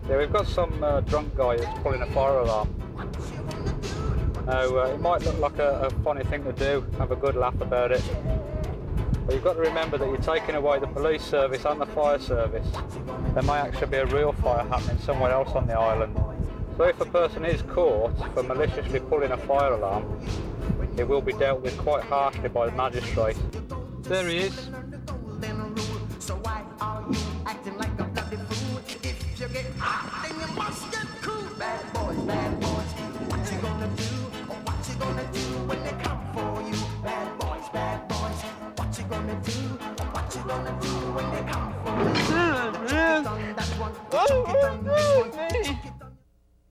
Yeah, we've got some drunk guy who's pulling a fire alarm. Now, it might look like a funny thing to do, have a good laugh about it, but you've got to remember that you're taking away the police service and the fire service. There may actually be a real fire happening somewhere else on the island. So if a person is caught for maliciously pulling a fire alarm, it will be dealt with quite harshly by the magistrate. There he is.